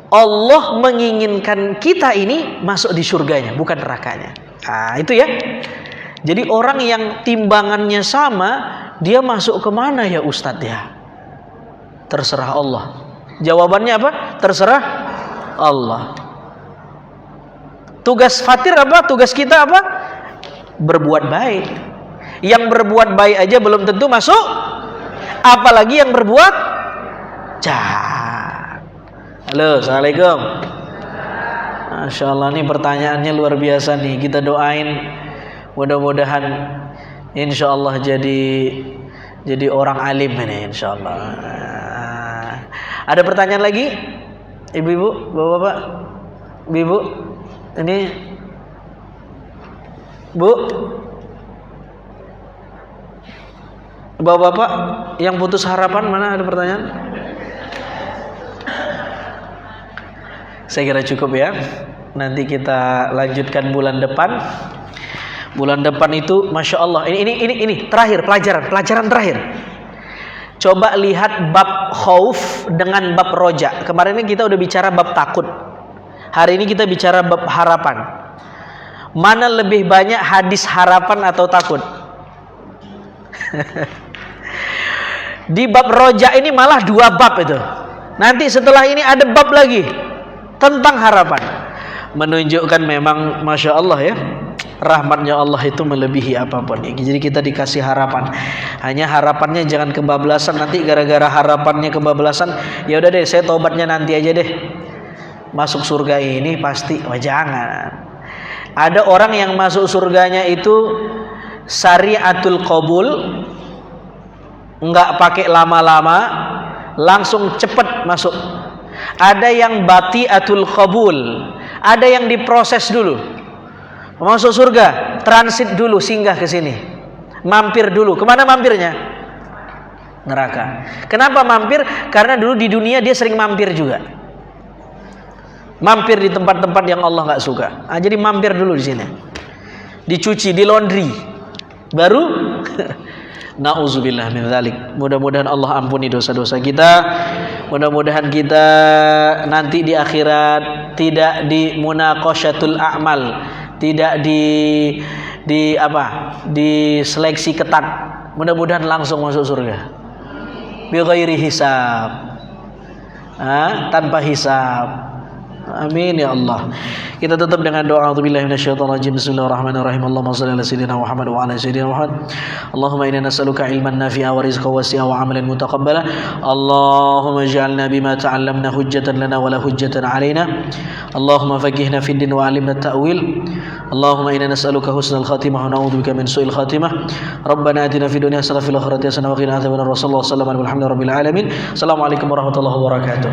Speaker 1: Allah menginginkan kita ini masuk di surganya, bukan nerakanya. Nah, itu ya. Jadi orang yang timbangannya sama, dia masuk kemana ya Ustadz ya? Terserah Allah. Jawabannya apa? Terserah Allah. Tugas Fatir apa? Tugas kita apa? Berbuat baik. Yang berbuat baik aja belum tentu masuk, apalagi yang berbuat jahat. Halo, assalamualaikum. Masya Allah, nih pertanyaannya luar biasa nih. Kita doain mudah-mudahan insya Allah jadi orang alim ini insya Allah. Ada pertanyaan lagi? Ibu-ibu, bapak-bapak, ibu, ini Bu, bapak-bapak yang putus harapan, mana ada pertanyaan? Saya kira cukup ya. Nanti kita lanjutkan bulan depan. Bulan depan itu Masya Allah. Ini terakhir, pelajaran terakhir. Coba lihat bab khauf dengan bab roja. Kemarin ini kita udah bicara bab takut. Hari ini kita bicara bab harapan. Mana lebih banyak hadis harapan atau takut? Di bab roja ini malah 2 bab itu. Nanti setelah ini ada bab lagi tentang harapan. Menunjukkan memang Masya Allah ya, rahmatnya Allah itu melebihi apapun. Jadi kita dikasih harapan. Hanya harapannya jangan kebablasan. Nanti gara-gara harapannya kebablasan, ya udah deh saya tobatnya nanti aja deh. Masuk surga ini pasti, jangan. Ada orang yang masuk surganya itu syariatul qabul, enggak pakai lama-lama, langsung cepat masuk. Ada yang batiatul qabul, ada yang diproses dulu. Masuk surga, transit dulu, singgah ke sini, mampir dulu. Kemana mampirnya? Neraka. Kenapa mampir? Karena dulu di dunia dia sering mampir juga. Mampir di tempat-tempat yang Allah nggak suka. Jadi mampir dulu di sini, dicuci, di laundry, baru Nauzubillah min dzalik. Mudah-mudahan Allah ampuni dosa-dosa kita. Mudah-mudahan kita nanti di akhirat tidak di munaqasyatul a'mal, tidak di seleksi ketat. Mudah-mudahan langsung masuk surga. Bi ghairi hisab. Tanpa hisab. Amin ya Allah. Kita tutup dengan doa. A'udzubillahi minasyaitonirrajim. Bismillahirrahmanirrahim. Allahumma shalli ala sayyidina Muhammad wa ala sayyidina Muhammad. Allahumma inna nas'aluka ilman nafi'a wa rizqan wasi'a wa 'amalan mutaqabbala. Allahumma ij'alna bima ta'allamna hujjatan lana wa la hujjatan 'alaina. Allahumma faqihna fid din wa 'allimna at-ta'wil. Allahumma inna nas'aluka husnal khatimah wa na'udzubika min su'il khatimah. Rabbana atina fid dunya hasanah wa fil akhirati hasanah wa qina adzabannar. Wassallallahu wasallam walhamdulillahi alamin. Assalamualaikum warahmatullahi wabarakatuh.